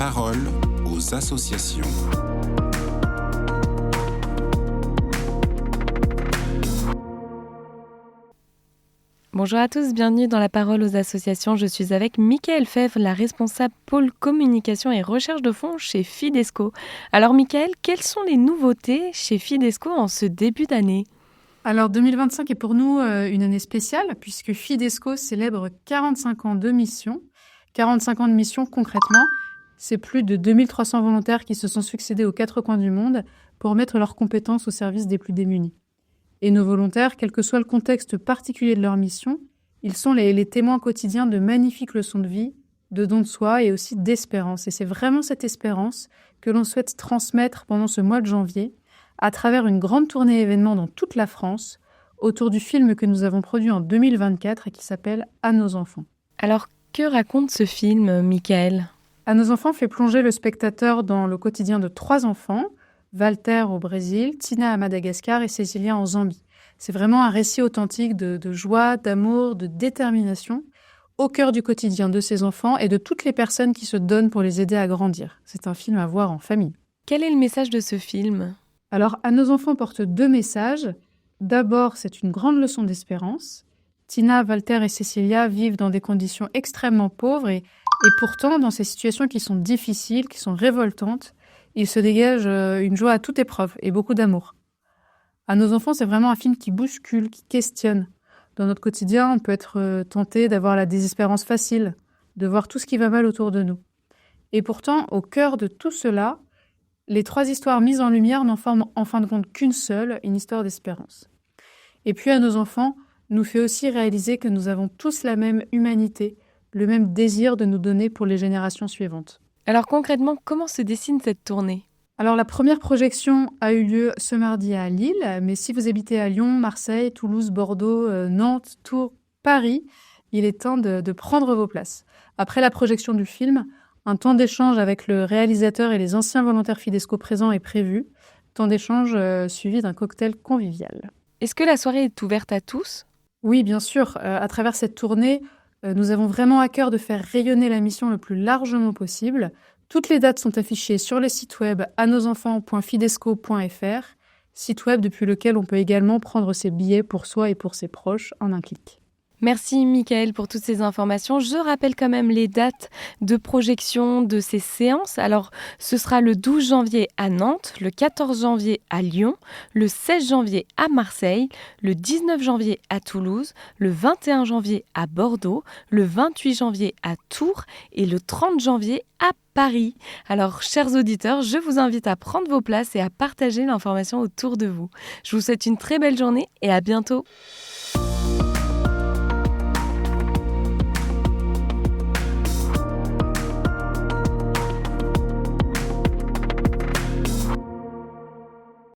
parole aux associations. Bonjour à tous, bienvenue dans La Parole aux associations. Je suis avec Mickaël Fèvre, la responsable pôle communication et recherche de fonds chez Fidesco. Alors Mickaël, quelles sont les nouveautés chez Fidesco en ce début d'année ? Alors 2025 est pour nous une année spéciale puisque Fidesco célèbre 45 ans de mission. 45 ans de mission concrètement, c'est plus de 2300 volontaires qui se sont succédés aux quatre coins du monde pour mettre leurs compétences au service des plus démunis. Et nos volontaires, quel que soit le contexte particulier de leur mission, ils sont les témoins quotidiens de magnifiques leçons de vie, de dons de soi et aussi d'espérance. Et c'est vraiment cette espérance que l'on souhaite transmettre pendant ce mois de janvier à travers une grande tournée événements dans toute la France autour du film que nous avons produit en 2024 et qui s'appelle « À nos enfants ». Alors, que raconte ce film, Mickaël ? « À nos enfants » fait plonger le spectateur dans le quotidien de 3 enfants, Walter au Brésil, Tina à Madagascar et Cécilia en Zambie. C'est vraiment un récit authentique de joie, d'amour, de détermination au cœur du quotidien de ces enfants et de toutes les personnes qui se donnent pour les aider à grandir. C'est un film à voir en famille. Quel est le message de ce film ? Alors, À nos enfants porte 2 messages. D'abord, c'est une grande leçon d'espérance. Tina, Walter et Cécilia vivent dans des conditions extrêmement pauvres et pourtant, dans ces situations qui sont difficiles, qui sont révoltantes, il se dégage une joie à toute épreuve et beaucoup d'amour. À nos enfants, c'est vraiment un film qui bouscule, qui questionne. Dans notre quotidien, on peut être tenté d'avoir la désespérance facile, de voir tout ce qui va mal autour de nous. Et pourtant, au cœur de tout cela, les 3 histoires mises en lumière n'en forment en fin de compte qu'une seule, une histoire d'espérance. Et puis À nos enfants nous fait aussi réaliser que nous avons tous la même humanité, le même désir de nous donner pour les générations suivantes. Alors concrètement, comment se dessine cette tournée ? Alors la première projection a eu lieu ce mardi à Lille, mais si vous habitez à Lyon, Marseille, Toulouse, Bordeaux, Nantes, Tours, Paris, il est temps de prendre vos places. Après la projection du film, un temps d'échange avec le réalisateur et les anciens volontaires Fidesco présents est prévu, temps d'échange suivi d'un cocktail convivial. Est-ce que la soirée est ouverte à tous ? Oui, bien sûr. À travers cette tournée, nous avons vraiment à cœur de faire rayonner la mission le plus largement possible. Toutes les dates sont affichées sur le site web anosenfants.fidesco.fr, site web depuis lequel on peut également prendre ses billets pour soi et pour ses proches en un clic. Merci Mickaël pour toutes ces informations. Je rappelle quand même les dates de projection de ces séances. Alors, ce sera le 12 janvier à Nantes, le 14 janvier à Lyon, le 16 janvier à Marseille, le 19 janvier à Toulouse, le 21 janvier à Bordeaux, le 28 janvier à Tours et le 30 janvier à Paris. Alors, chers auditeurs, je vous invite à prendre vos places et à partager l'information autour de vous. Je vous souhaite une très belle journée et à bientôt.